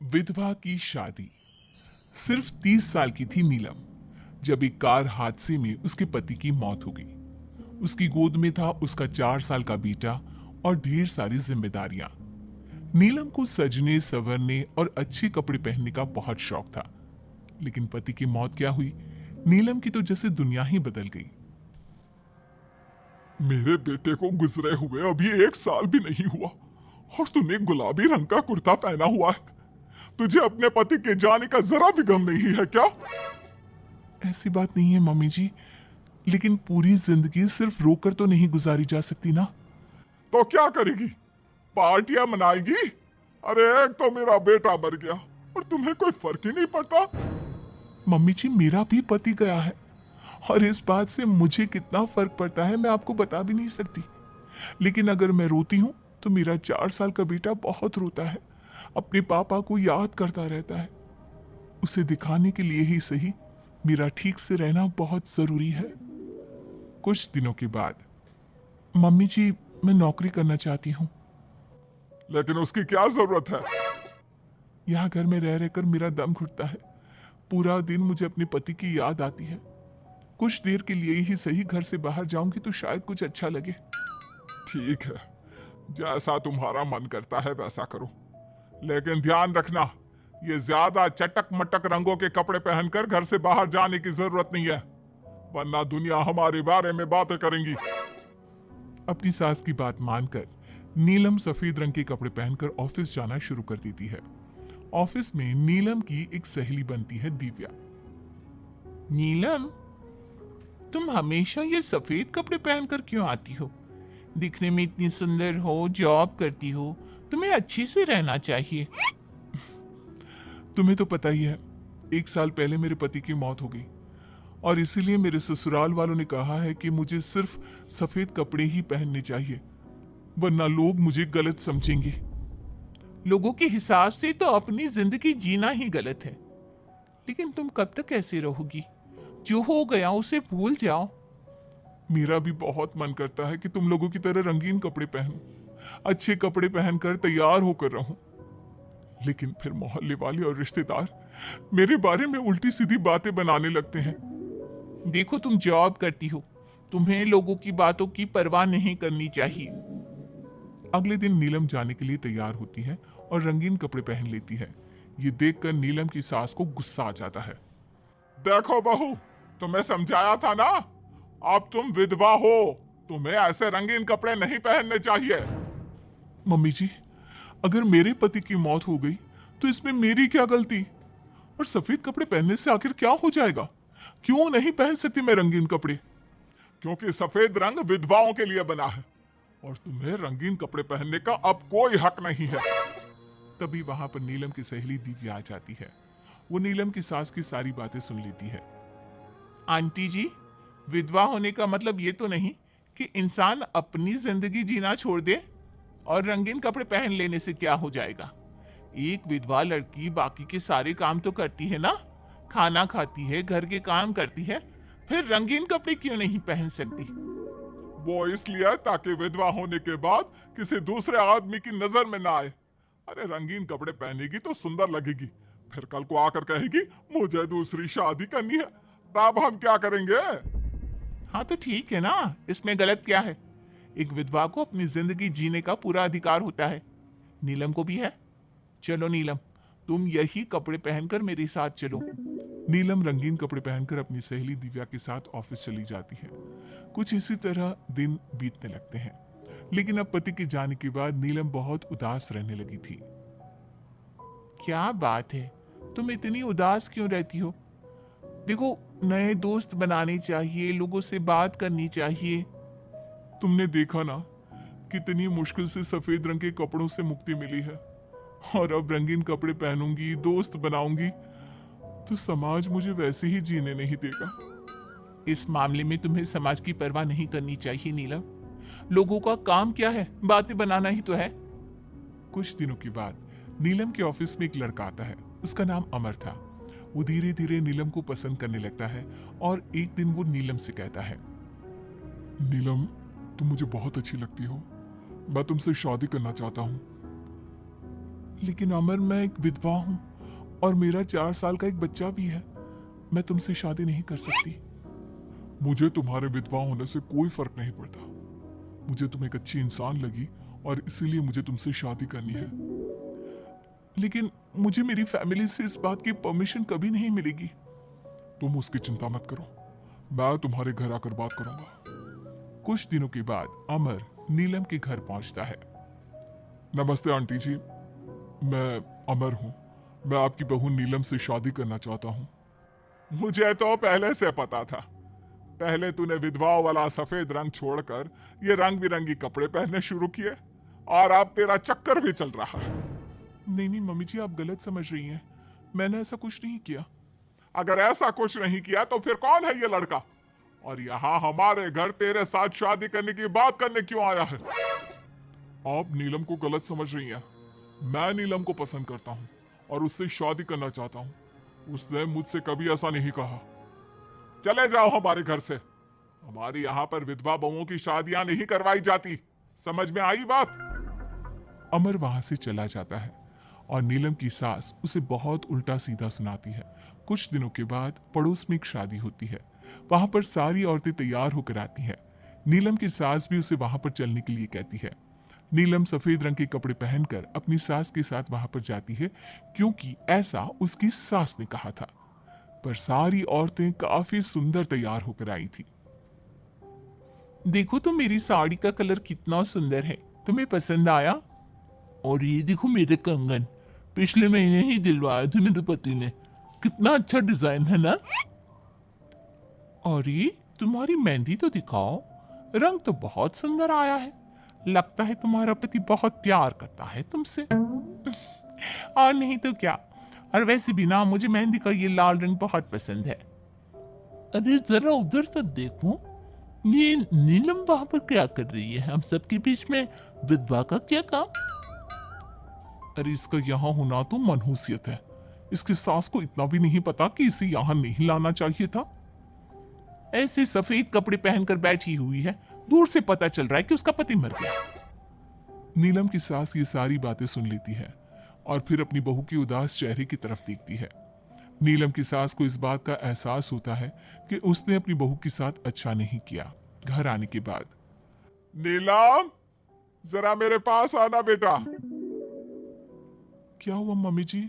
विधवा की शादी। सिर्फ 30 साल की थी नीलम जब एक कार हादसे में उसके पति की मौत हो गई। उसकी गोद में था उसका 4 साल का बेटा और ढेर सारी जिम्मेदारियां। नीलम को सजने संवरने और अच्छे कपड़े पहनने का बहुत शौक था, लेकिन पति की मौत क्या हुई, नीलम की तो जैसे दुनिया ही बदल गई। मेरे बेटे को गुजरे हुए अभी 1 साल भी नहीं हुआ और तूने गुलाबी रंग का कुर्ता पहना हुआ है। तुझे अपने पति के जाने का जरा भी गम नहीं है क्या? ऐसी बात नहीं है मम्मी जी, लेकिन पूरी जिंदगी सिर्फ रोकर तो नहीं गुजारी जा सकती ना। तो क्या करेगी? पार्टियां मनाएगी? अरे एक तो मेरा बेटा मर गया और तुम्हें कोई फर्क ही नहीं पड़ता। मम्मी जी, मेरा भी पति गया है और इस बात से मुझे कितना फर्क पड़ता है मैं आपको बता भी नहीं सकती। लेकिन अगर मैं रोती हूँ तो मेरा 4 साल का बेटा बहुत रोता है, अपने पापा को याद करता रहता है। उसे दिखाने के लिए ही सही, मेरा ठीक से रहना बहुत जरूरी है। कुछ दिनों के बाद, मम्मी जी, मैं नौकरी करना चाहती हूँ। लेकिन उसकी क्या जरूरत है? यहाँ घर में रह रहकर मेरा दम घुटता है। पूरा दिन मुझे अपने पति की याद आती है। कुछ देर के लिए ही सही घर से बाहर जाऊंगी तो शायद कुछ अच्छा लगे। ठीक है, जैसा तुम्हारा मन करता है वैसा करो, लेकिन ध्यान रखना, ये ज्यादा चटक मटक रंगों के कपड़े पहनकर घर से बाहर जाने की जरूरत नहीं है, वरना दुनिया हमारे बारे में बातें करेंगी। अपनी सास की बात मानकर नीलम सफेद रंग के कपड़े पहनकर ऑफिस जाना शुरू कर देती है। ऑफिस में नीलम की एक सहेली बनती है, दिव्या। नीलम, तुम हमेशा ये सफेद कपड़े पहनकर क्यों आती हो? दिखने में इतनी सुंदर हो, जॉब करती हो, तुम्हें अच्छे से रहना चाहिए। तुम्हें तो पता ही है, 1 साल पहले मेरे पति की मौत हो गई और इसीलिए मेरे ससुराल वालों ने कहा है कि मुझे सिर्फ सफेद कपड़े ही पहनने चाहिए, वरना लोग मुझे गलत समझेंगे। लोगों के हिसाब से तो अपनी जिंदगी जीना ही गलत है, लेकिन तुम कब तक ऐसे रहोगी? जो हो गया उसे भूल जाओ। मेरा भी बहुत मन करता है कि तुम लोगों की तरह रंगीन कपड़े पहनूं, अच्छे कपड़े पहनकर तैयार होकर रहूं, लेकिन फिर मोहल्ले वाले और रिश्तेदार मेरे बारे में उल्टी सीधी बातें बनाने लगते हैं। देखो, तुम जॉब करती हो, तुम्हें लोगों की बातों की परवाह नहीं करनी चाहिए। अगले दिन नीलम जाने के लिए तैयार होती है और रंगीन कपड़े पहन लेती है। ये देखकर नीलम की सास को गुस्सा आ जाता है। देखो बहू, तुम्हें समझाया था ना, अब तुम विधवा हो, तुम्हें ऐसे रंगीन कपड़े नहीं पहनने चाहिए। मम्मी जी, अगर मेरे पति की मौत हो गई तो इसमें मेरी क्या गलती? और सफेद कपड़े पहनने से आखिर क्या हो जाएगा? क्यों नहीं पहन सकती मैं रंगीन कपड़े? क्योंकि सफेद रंग विधवाओं के लिए बना है और तुम्हें रंगीन कपड़े पहनने का अब कोई हक नहीं है। तभी वहां पर नीलम की सहेली दिव्या आ जाती है। वो नीलम की सास की सारी बातें सुन लेती है। आंटी जी, विधवा होने का मतलब ये तो नहीं कि इंसान अपनी जिंदगी जीना छोड़ दे और रंगीन कपड़े पहन लेने से क्या हो जाएगा? एक विधवा लड़की बाकी के सारे काम तो करती है ना, खाना खाती है, घर के काम करती है, फिर रंगीन कपड़े क्यों नहीं पहन सकती? वो इसलिए ताकि विधवा होने के बाद किसी दूसरे आदमी की नजर में ना आए। अरे रंगीन कपड़े पहनेगी तो सुंदर लगेगी, फिर कल को आकर कहेगी मुझे दूसरी शादी करनी है, तब हम क्या करेंगे? हाँ तो ठीक है ना, इसमें गलत क्या है? एक विधवा को अपनी जिंदगी जीने का पूरा अधिकार होता है, नीलम को भी है। चलो नीलम, तुम यही कपड़े पहनकर मेरे साथ चलो। नीलम रंगीन कपड़े पहनकर अपनी सहेली दिव्या के साथ ऑफिस चली जाती है। कुछ इसी तरह दिन बीतने लगते हैं, लेकिन अब पति के जाने के बाद नीलम बहुत उदास रहने लगी थी। क्या बात है, तुम इतनी उदास क्यों रहती हो? देखो, नए दोस्त बनाने चाहिए, लोगों से बात करनी चाहिए। तुमने देखा ना, कितनी मुश्किल से सफेद रंग के कपड़ों से मुक्ति मिली है, और अब रंगीन कपड़े पहनूंगी, दोस्त बनाऊंगी तो समाज मुझे वैसे ही जीने नहीं देगा। इस मामले में तुम्हें समाज की परवाह नहीं करनी चाहिए नीलम। लोगों का काम क्या है? बातें बनाना ही तो है। कुछ दिनों के बाद नीलम के ऑफिस में एक लड़का आता है। उसका नाम अमर था। वो धीरे धीरे नीलम को पसंद करने लगता है और एक दिन वो नीलम से कहता है, नीलम, तुम मुझे बहुत अच्छी लगती हो, मैं तुमसे शादी करना चाहता हूँ। लेकिन अमर, मैं एक विधवा हूं और मेरा 4 साल का एक बच्चा भी है। मैं तुमसे शादी नहीं कर सकती। मुझे तुम्हारे विधवा होने से कोई फर्क नहीं पड़ता। मुझे तुम एक अच्छी इंसान लगी और इसीलिए मुझे तुमसे शादी करनी है। लेकिन मुझे मेरी फैमिली से इस बात की परमिशन कभी नहीं मिलेगी। तुम उसकी चिंता मत करो, मैं तुम्हारे घर आकर बात करूंगा। कुछ दिनों के बाद अमर नीलम के घर पहुंचता है। नमस्ते आंटी जी, मैं अमर हूं। मैं आपकी बहू नीलम से शादी करना चाहता हूं। मुझे तो पहले से पता था। पहले तूने विधवाओं वाला सफेद रंग छोड़कर ये रंग बिरंगी कपड़े पहनने शुरू किए और अब तेरा चक्कर भी चल रहा है। नहीं नहीं मम्मी जी, आप गलत समझ रही हैं। मैंने ऐसा कुछ नहीं किया। अगर ऐसा कुछ नहीं किया तो फिर कौन है ये लड़का, और यहाँ हमारे घर तेरे साथ शादी करने की बात करने क्यों आया है? आप नीलम को गलत समझ रही हैं। मैं नीलम को पसंद करता हूँ और उससे शादी करना चाहता हूँ। उसने मुझसे कभी ऐसा नहीं कहा। चले जाओ हमारे घर से। हमारी यहाँ पर विधवा बहुओं की शादियां नहीं करवाई जाती। समझ में आई बात? अमर वहां से चला जाता है और नीलम की सास उसे बहुत उल्टा सीधा सुनाती है। कुछ दिनों के बाद पड़ोस में एक शादी होती है। वहां पर सारी औरतें तैयार होकर आती हैं। नीलम की सास भी उसे वहां पर चलने के लिए कहती है। नीलम सफेद रंग के कपड़े पहनकर अपनी सास के साथ वहां पर जाती है, क्योंकि ऐसा उसकी सास ने कहा था। पर सारी औरतें काफी सुंदर तैयार होकर आई थी। देखो तो मेरी साड़ी का कलर कितना सुंदर है, तुम्हें पसंद आया? और ये देखो मेरे कंगन, पिछले महीने ही दिलवाए थे मेरे पति ने, कितना अच्छा डिजाइन है ना? और ये तुम्हारी मेहंदी तो दिखाओ, रंग तो बहुत सुंदर आया है। लगता है तुम्हारा पति बहुत प्यार करता है तुमसे। और नहीं तो क्या। और वैसे भी ना, मुझे मेहंदी का ये लाल रंग बहुत पसंद है। अरे जरा उधर तो देखो, ये नीलम वहां पर क्या कर रही है? हम सबके बीच में विधवा का क्या काम? अरे इसका यहाँ होना तो मनहूसियत है। इसकी सास को इतना भी नहीं पता कि इसे यहाँ नहीं लाना चाहिए था। ऐसे सफेद कपड़े पहनकर बैठी हुई है, दूर से पता चल रहा है कि उसका पति मर गया। नीलम की सास ये सारी बातें सुन लेती है और फिर अपनी बहू के उदास चेहरे की तरफ देखती है। नीलम की सास को इस बात का एहसास होता है कि उसने अपनी बहू के साथ अच्छा नहीं किया। घर आने के बाद, नीलम, जरा मेरे पास आना बेटा। क्या हुआ मम्मी जी?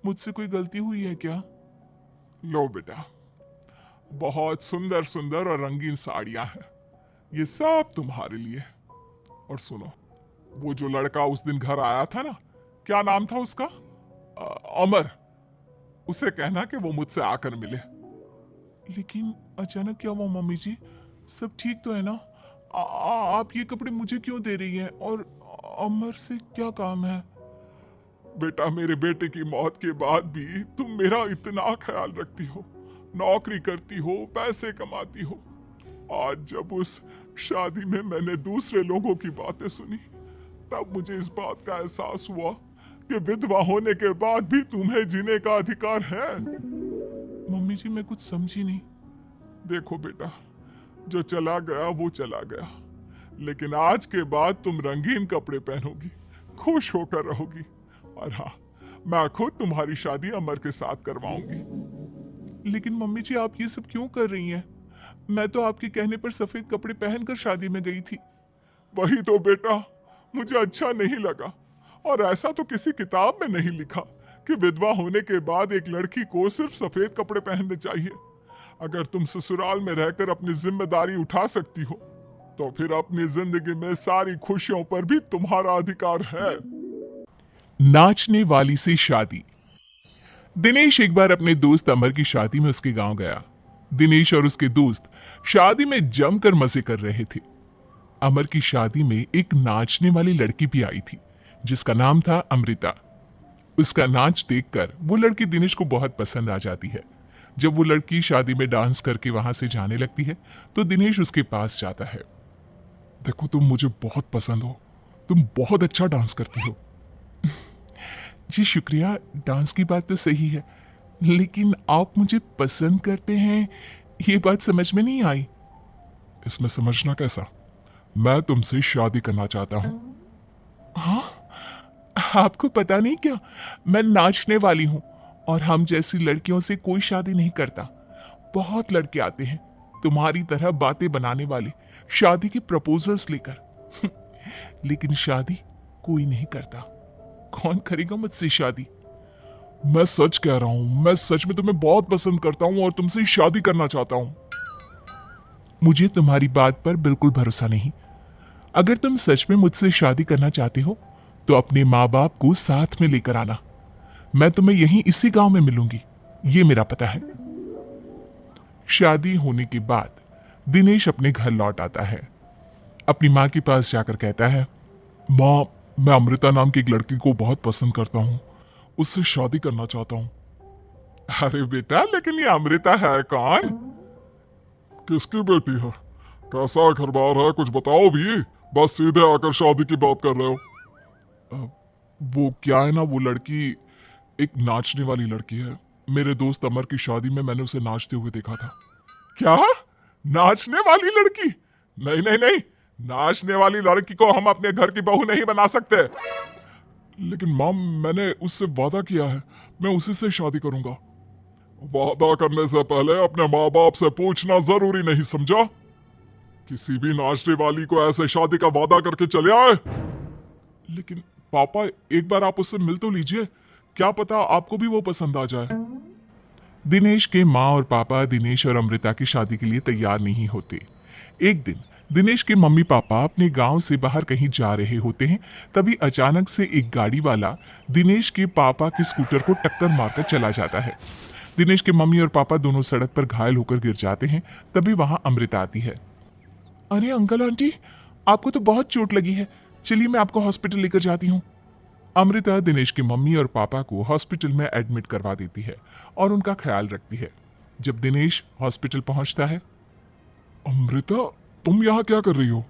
मुझसे कोई गलती हुई है क्या? लो बेटा, बहुत सुंदर सुंदर और रंगीन साड़ियां हैं, ये सब तुम्हारे लिए। और सुनो, वो जो लड़का उस दिन घर आया था ना, क्या नाम था उसका? अमर। उसे कहना कि वो मुझसे आकर मिले। लेकिन अचानक क्या हुआ मम्मी जी? सब ठीक तो है ना? आप ये कपड़े मुझे क्यों दे रही हैं? और अमर से क्या काम है? बेटा, मेरे बेटे की मौत के बाद भी तुम मेरा इतना ख्याल रखती हो, नौकरी करती हो, पैसे कमाती हो। आज जब उस शादी में मैंने दूसरे लोगों की बातें सुनी, तब मुझे इस बात का एहसास हुआ कि विधवा होने के बाद भी तुम्हें जीने का अधिकार है। मम्मी जी, मैं कुछ समझी नहीं। देखो बेटा, जो चला गया वो चला गया, लेकिन आज के बाद तुम रंगीन कपड़े पहनोगी, खुश होकर रहोगी। और हाँ, मैं खुद तुम्हारी शादी अमर के साथ करवाऊंगी। लेकिन मम्मी जी, आप ये सब क्यों कर रही हैं? मैं तो आपके कहने पर सफेद कपड़े पहनकर शादी में गई थी। वही तो बेटा, मुझे अच्छा नहीं लगा। और ऐसा तो किसी किताब में नहीं लिखा कि विधवा होने के बाद एक लड़की को सिर्फ सफेद कपड़े पहनने चाहिए। अगर तुम ससुराल में रहकर अपनी जिम्मेदारी उठा सकती हो, तो फिर अपनी जिंदगी में सारी खुशियों पर भी तुम्हारा अधिकार है। नाचने वाली से शादी। दिनेश एक बार अपने दोस्त अमर की शादी में उसके गांव गया। दिनेश और उसके दोस्त शादी में जमकर मजे कर रहे थे। अमर की शादी में एक नाचने वाली लड़की भी आई थी, जिसका नाम था अमृता। उसका नाच देखकर वो लड़की दिनेश को बहुत पसंद आ जाती है। जब वो लड़की शादी में डांस करके वहां से जाने लगती है, तो दिनेश उसके पास जाता है। देखो, तुम मुझे बहुत पसंद हो, तुम बहुत अच्छा डांस करती हो। जी शुक्रिया, डांस की बात तो सही है, लेकिन आप मुझे पसंद करते हैं, ये बात समझ में नहीं आई। इसमें समझना कैसा? मैं तुमसे शादी करना चाहता हूँ। हाँ आपको पता नहीं क्या, मैं नाचने वाली हूं और हम जैसी लड़कियों से कोई शादी नहीं करता। बहुत लड़के आते हैं तुम्हारी तरह बातें बनाने वाले, शादी के प्रपोजल्स लेकर लेकिन शादी कोई नहीं करता। कौन करेगा मुझसे शादी? मैं सच कह रहा हूं, मैं सच में तुम्हें बहुत पसंद करता हूं और तुमसे शादी करना चाहता हूं। मुझे तुम्हारी बात पर बिल्कुल भरोसा नहीं। अगर तुम सच में मुझसे शादी करना चाहते हो तो अपने माँ बाप को साथ में लेकर आना। मैं तुम्हें यहीं इसी गांव में मिलूंगी, ये मेरा पता है। शादी होने के बाद दिनेश अपने घर लौट आता है। अपनी माँ के पास जाकर कहता है, माँ, मैं अमृता नाम की एक लड़की को बहुत पसंद करता हूँ, उससे शादी करना चाहता हूँ। अरे बेटा, लेकिन ये अमृता है कौन? किसकी बेटी है? कैसा घर बार है, कुछ बताओ भी। बस सीधे आकर शादी की बात कर रहे हो। वो क्या है ना, वो लड़की एक नाचने वाली लड़की है। मेरे दोस्त अमर की शादी में मैंने उसे नाचते हुए देखा था। क्या? नाचने वाली लड़की? नहीं नहीं नहीं, नाचने वाली लड़की को हम अपने घर की बहू नहीं बना सकते। लेकिन माँ, मैंने उससे वादा किया है, मैं उसी से शादी करूंगा। वादा करने से पहले अपने माँ बाप से पूछना जरूरी नहीं समझा? किसी भी नाचने वाली को ऐसे शादी का वादा करके चले आए। लेकिन पापा, एक बार आप उससे मिल तो लीजिए, क्या पता आपको भी वो पसंद आ जाए। दिनेश के माँ और पापा दिनेश और अमृता की शादी के लिए तैयार नहीं होते। एक दिन दिनेश के मम्मी पापा अपने गांव से बाहर कहीं जा रहे होते हैं। तभी अचानक से एक गाड़ी वाला दिनेश के पापा के स्कूटर को टक्कर मारकर चला जाता है। दिनेश के मम्मी और पापा दोनों सड़क पर घायल होकर गिर जाते हैं। तभी वहां अमृता आती है। अरे अंकल आंटी, आपको तो बहुत चोट लगी है, चलिए मैं आपको हॉस्पिटल लेकर जाती हूँ। अमृता दिनेश की मम्मी और पापा को हॉस्पिटल में एडमिट करवा देती है और उनका ख्याल रखती है। जब दिनेश हॉस्पिटल पहुंचता है, अमृता, तुम यहाँ क्या कर रही हो?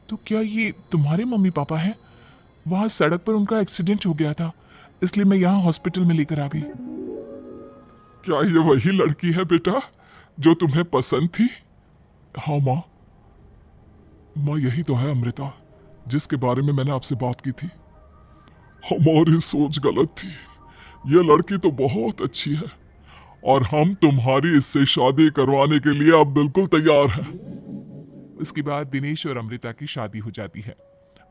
तो क्या ये तुम्हारे मम्मी पापा हैं? वहां सड़क पर उनका एक्सीडेंट हो गया था, इसलिए मैं यहाँ हॉस्पिटल में लेकर आ गई। क्या ये वही लड़की है बेटा जो तुम्हें पसंद थी? हाँ माँ, यही तो है अमृता, जिसके बारे में मैंने आपसे बात की थी। हमारी सोच गलत थी। ये लड़की तो बहुत अच्छी है और हम तुम्हारी इससे शादी करवाने के लिए अब बिल्कुल तैयार हैं। इसके बाद दिनेश और अमृता की शादी हो जाती है।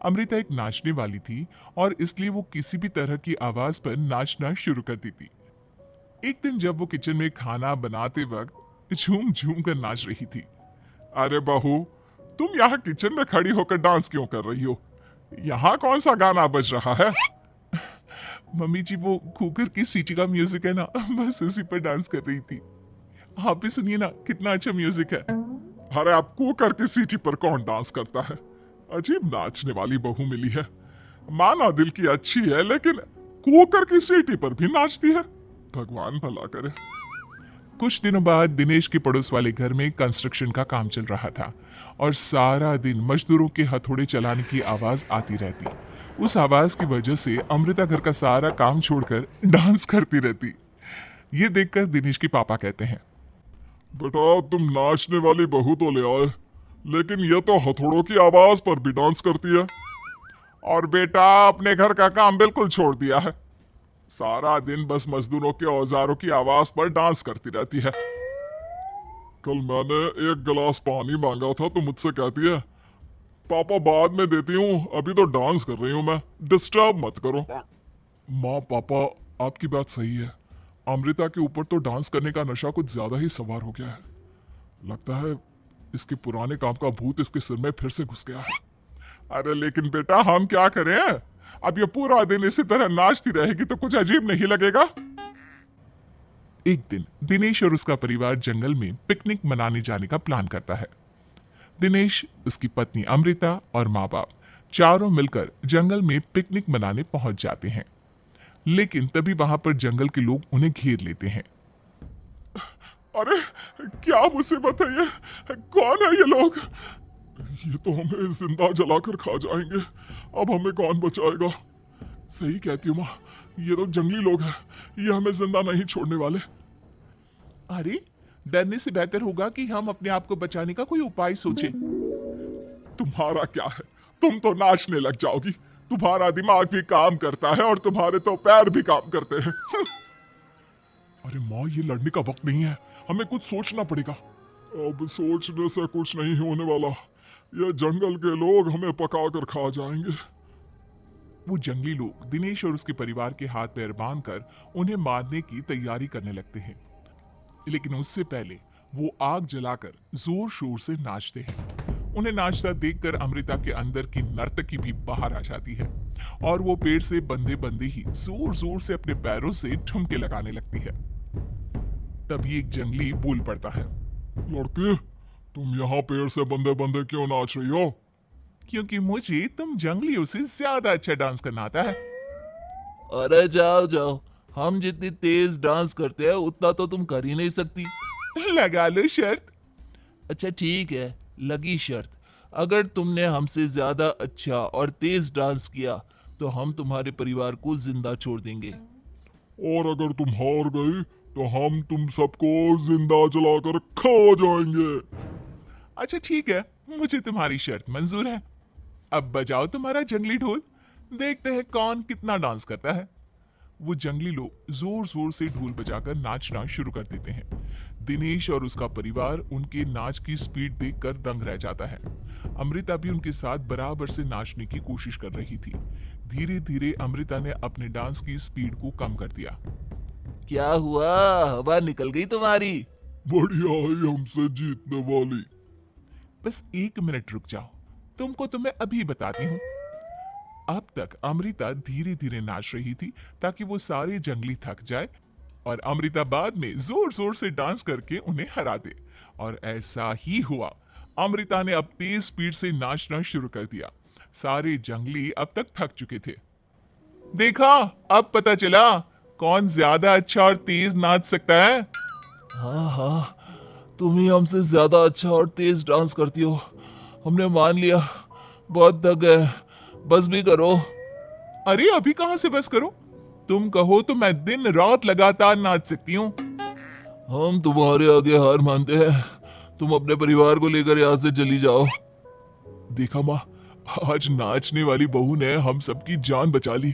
अमृता एक नाचने वाली थी और इसलिए वो किसी भी तरह की आवाज पर नाचना शुरू कर देती। एक दिन जब वो किचन में खाना बनाते वक्त झूम झूम कर नाच रही थी। अरे बहू, तुम यहाँ किचन में खड़ी होकर डांस क्यों कर रही हो? यहाँ कौन सा गाना बज रहा है? मम्मी जी, वो कुकर की सीटी का म्यूजिक है ना, बस उसी पर डांस कर रही थी। आप भी सुनिए ना, कितना अच्छा म्यूजिक है। अरे आप कुकर की सीटी पर कौन डांस करता है? अजीब नाचने वाली बहू मिली है। माना दिल की अच्छी है, लेकिन कुकर की सीटी पर भी नाचती है। भगवान भला करे। कुछ दिनों बाद दिनेश के पड़ोस वाले घर में कंस्ट्रक्शन का काम चल रहा था और सारा दिन मजदूरों के हथौड़े चलाने की आवाज आती रहती। उस आवाज की वजह से अमृता घर का सारा काम छोड़कर डांस करती रहती। ये देखकर दिनेश के पापा कहते हैं, बेटा, तुम नाचने वाली बहू तो ले आए, लेकिन ये तो हथौड़ों की आवाज पर भी डांस करती है। और बेटा, अपने घर का काम बिल्कुल छोड़ दिया है। सारा दिन बस मजदूरों के औजारों की आवाज पर डांस करती रहती है। कल मैंने एक गिलास पानी मांगा था तो मुझसे कहती है, पापा बाद में देती हूँ, अभी तो डांस कर रही हूँ मैं, डिस्टर्ब मत करो। माँ पापा, आपकी बात सही है। अमृता के ऊपर तो डांस करने का नशा कुछ ज्यादा ही सवार हो गया है। लगता है इसके पुराने काम का भूत इसके सिर में फिर से घुस गया है। अरे लेकिन बेटा, हम क्या करें? अब ये पूरा दिन इसी तरह नाचती रहेगी तो कुछ अजीब नहीं लगेगा? एक दिन दिनेश और उसका परिवार जंगल में पिकनिक मनाने जाने का प्लान करता है। दिनेश, उसकी पत्नी अमृता और माँ बाप चारों मिलकर जंगल में पिकनिक मनाने पहुंच जाते हैं। लेकिन तभी वहां पर जंगल के लोग उन्हें घेर लेते हैं। अरे क्या मुसीबत है ये? कौन है ये लोग? ये तो हमें जिंदा जलाकर खा जाएंगे। अब हमें कौन बचाएगा? सही कहती हूँ माँ, ये तो जंगली लोग हैं, ये हमें जिंदा नहीं छोड़ने वाले। अरे, डरने से बेहतर होगा कि हम अपने आप को बचाने का कोई उपाय सोचें। तुम्हारा क्या है? तुम तो नाचने लग जाओगी। तुम्हारा दिमाग भी काम करता है और तुम्हारे तो पैर भी काम करते हैं। अरे माँ, ये लड़ने का वक्त नहीं है, हमें कुछ सोचना पड़ेगा। अब सोचने से कुछ नहीं होने वाला, ये जंगल के लोग हमें पका कर खा जाएंगे। वो जंगली लोग दिनेश और उसके परिवार के हाथ पैर बांधकर उन्हें मारने की तैयारी करने लगते हैं, लेकिन उससे पहले वो आग जलाकर जोर शोर से नाचते हैं। उन्हें नाचता देखकर अमृता के अंदर की नर्तकी भी बाहर आ जाती है और वो पेड़ से बंधे बंधे ही जोर जोर से अपने पैरों से ठुमके लगाने लगती है। तभी एक जंगली बोल पड़ता है, लड़की, तुम यहाँ पेड़ से बंधे बंधे क्यों नाच रही हो? क्योंकि मुझे तुम जंगलियों से ज्यादा अच्छा डांस करना आता है। अरे जाओ जाओ, हम जितनी तेज डांस करते हैं उतना तो तुम कर ही नहीं सकती। लगा लो शर्त। अच्छा ठीक है, लगी शर्त। अगर तुमने हमसे ज्यादा अच्छा और तेज डांस किया तो हम तुम्हारे परिवार को जिंदा छोड़ देंगे। और अगर तुम हार गई तो हम तुम सबको जिंदा जलाकर खा जाएंगे। अच्छा ठीक है, मुझे तुम्हारी शर्त मंजूर है। अब बजाओ तुम्हारा जंगली ढोल, देखते हैं कौन कितना डांस करता है। वो जंगली लोग जोर जोर से ढोल बजाकर नाचना शुरू कर देते हैं। दिनेश और उसका परिवार उनके नाच की स्पीड देखकर दंग रह जाता है। अमृता भी उनके साथ बराबर से नाचने की कोशिश कर रही थी। धीरे धीरे अमृता ने अपने डांस की स्पीड को कम कर दिया। क्या हुआ, हवा निकल गई तुम्हारी? बढ़िया है हमसे जीतने वाली। बस 1 मिनट रुक जाओ, तुमको तो मैं अभी बताती हूँ। अब तक अमृता धीरे धीरे नाच रही थी ताकि वो सारे जंगली थक जाए और अमृता बाद में जोर जोर से डांस करके उन्हें हरा दे। और ऐसा ही हुआ। अमृता ने अब तेज स्पीड से नाचना शुरू कर दिया। सारे जंगली अब तक थक चुके थे। देखा, अब पता चला कौन ज्यादा अच्छा और तेज नाच सकता है। हाँ हाँ, तुम ही हमसे ज्यादा अच्छा और तेज डांस करती हो। हमने मान लिया, बहुत थक गए, बस भी करो। अरे अभी कहां से बस करो, तुम कहो तो मैं दिन रात लगातार नाच सकती हूँ। हम तुम्हारे आगे हार मानते हैं, तुम अपने परिवार को लेकर यहाँ से चली जाओ। देखा माँ, आज नाचने वाली बहू ने हम सबकी जान बचा ली।